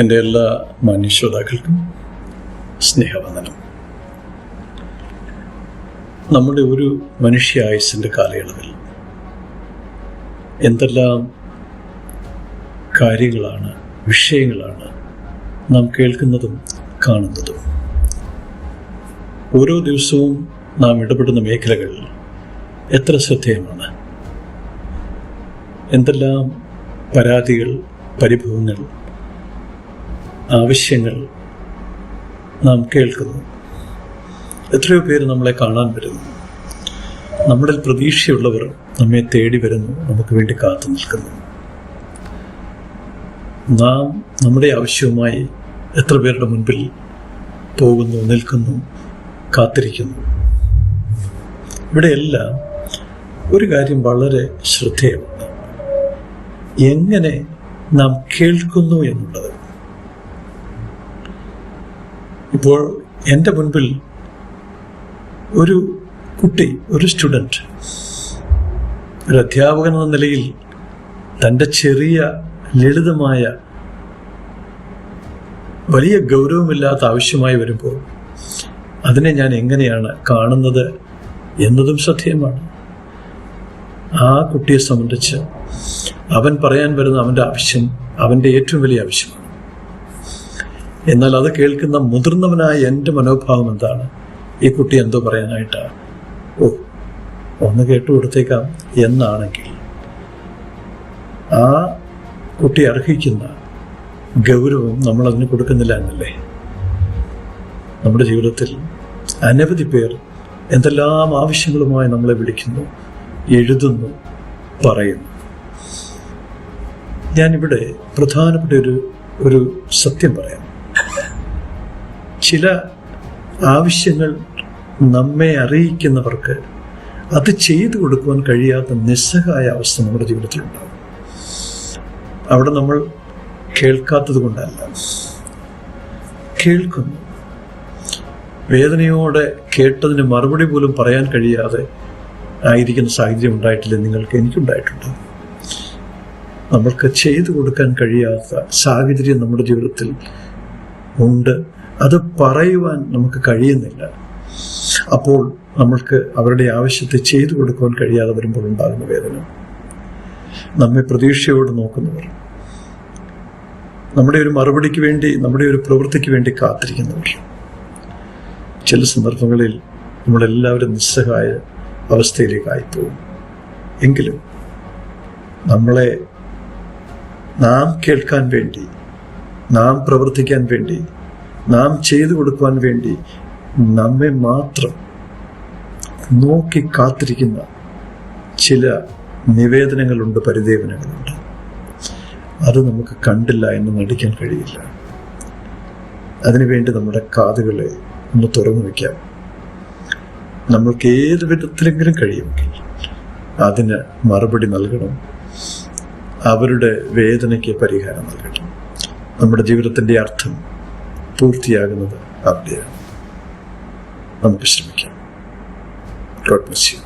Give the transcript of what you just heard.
എൻ്റെ എല്ലാ മാന്യശ്രോതാക്കൾക്കും സ്നേഹവന്ദനം. നമ്മുടെ ഒരു മനുഷ്യായുസ്സിൻ്റെ കാലയളവിൽ എന്തെല്ലാം കാര്യങ്ങളാണ്, വിഷയങ്ങളാണ് നാം കേൾക്കുന്നതും കാണുന്നതും. ഓരോ ദിവസവും നാം ഇടപെടുന്ന മേഖലകൾ എത്ര ശ്രദ്ധേയമാണ്. എന്തെല്ലാം പരാതികൾ, പരിഭവങ്ങൾ, ആവശ്യങ്ങൾ നാം കേൾക്കുന്നു. എത്രയോ പേര് നമ്മളെ കാണാൻ വരുന്നു. നമ്മളിൽ പ്രതീക്ഷയുള്ളവർ നമ്മെ തേടി വരുന്നു, നമുക്ക് വേണ്ടി കാത്തു നിൽക്കുന്നു. നാം നമ്മുടെ ആവശ്യവുമായി എത്ര പേരുടെ മുൻപിൽ പോകുന്നു, നിൽക്കുന്നു, കാത്തിരിക്കുന്നു. ഇവിടെയെല്ലാം ഒരു കാര്യം വളരെ ശ്രദ്ധേയമാണ്. എങ്ങനെ നാം കേൾക്കുന്നു എന്നുള്ളത്. ഇപ്പോൾ എൻ്റെ മുൻപിൽ ഒരു കുട്ടി, ഒരു സ്റ്റുഡൻറ്റ്, ഒരു അധ്യാപകൻ എന്ന നിലയിൽ തൻ്റെ ചെറിയ ലളിതമായ വലിയ ഗൗരവമില്ലാത്ത ആവശ്യമായി വരുമ്പോൾ അതിനെ ഞാൻ എങ്ങനെയാണ് കാണുന്നത് എന്നതും ശ്രദ്ധേയമാണ്. ആ കുട്ടിയെ സംബന്ധിച്ച് അവൻ പറയാൻ വരുന്ന അവൻ്റെ ആവശ്യം അവൻ്റെ ഏറ്റവും വലിയ ആവശ്യമാണ്. എന്നാൽ അത് കേൾക്കുന്ന മുതിർന്നവനായ എൻ്റെ മനോഭാവം എന്താണ്? ഈ കുട്ടി എന്തോ പറയാനായിട്ടാണ്, ഒന്ന് കേട്ടു കൊടുത്തേക്കാം എന്നാണെങ്കിൽ ആ കുട്ടി അർഹിക്കുന്ന ഗൗരവം നമ്മൾ അതിന് കൊടുക്കുന്നില്ല എന്നല്ലേ? നമ്മുടെ ജീവിതത്തിൽ അനവധി പേർ എന്തെല്ലാം ആവശ്യങ്ങളുമായി നമ്മളെ വിളിക്കുന്നു, എഴുതുന്നു, പറയുന്നു. ഞാനിവിടെ പ്രധാനപ്പെട്ട ഒരു സത്യം പറയാം. ചില ആവശ്യങ്ങൾ നമ്മെ അറിയിക്കുന്നവർക്ക് അത് ചെയ്തു കൊടുക്കുവാൻ കഴിയാത്ത നിസ്സഹായ അവസ്ഥ നമ്മുടെ ജീവിതത്തിലുണ്ടാകും. അവിടെ നമ്മൾ കേൾക്കാത്തത് കൊണ്ടല്ല, കേൾക്കുന്നു. വേദനയോടെ കേട്ടതിന് മറുപടി പോലും പറയാൻ കഴിയാതെ ആയിരിക്കുന്ന സാഹചര്യം ഉണ്ടായിട്ടില്ല നിങ്ങൾക്ക്? എനിക്കുണ്ടായിട്ടുണ്ട്. നമ്മൾക്ക് ചെയ്തു കൊടുക്കാൻ കഴിയാത്ത സാഹചര്യം നമ്മുടെ ജീവിതത്തിൽ ഉണ്ട്. അത് പറയുവാൻ നമുക്ക് കഴിയുന്നില്ല. അപ്പോൾ നമ്മൾക്ക് അവരുടെ ആവശ്യത്തെ ചെയ്തു കൊടുക്കുവാൻ കഴിയാതെ വരുമ്പോൾ ഉണ്ടാകുന്ന വേദന. നമ്മെ പ്രതീക്ഷയോട് നോക്കുന്നവർ, നമ്മുടെ ഒരു മറുപടിക്ക് വേണ്ടി, നമ്മുടെ ഒരു പ്രവൃത്തിക്ക് വേണ്ടി കാത്തിരിക്കുന്നവർ. ചില സന്ദർഭങ്ങളിൽ നമ്മളെല്ലാവരും നിസ്സഹായ അവസ്ഥയിലേക്കായിപ്പോകും. എങ്കിലും നമ്മളെ നാം കേൾക്കാൻ വേണ്ടി, നാം പ്രവർത്തിക്കാൻ വേണ്ടി, നാം ചെയ്തു കൊടുക്കുവാൻ വേണ്ടി നമ്മെ മാത്രം നോക്കി കാത്തിരിക്കുന്ന ചില നിവേദനങ്ങളുണ്ട്, പരിദേവനങ്ങളുണ്ട്. അത് നമുക്ക് കണ്ടില്ല എന്ന് നടിക്കാൻ കഴിയില്ല. അതിനുവേണ്ടി നമ്മുടെ കാതുകളെ ഒന്ന് തുറന്നു വയ്ക്കാം. നമ്മൾക്ക് ഏത് വിധത്തിലെങ്കിലും കഴിയുമെങ്കിൽ അതിന് മറുപടി നൽകണം. അവരുടെ വേദനയ്ക്ക് പരിഹാരം നൽകണം. നമ്മുടെ ജീവിതത്തിൻ്റെ അർത്ഥം പൂർത്തിയാകുന്നത് അവിടെയാണ്. നമുക്ക് ശ്രമിക്കാം. God bless you.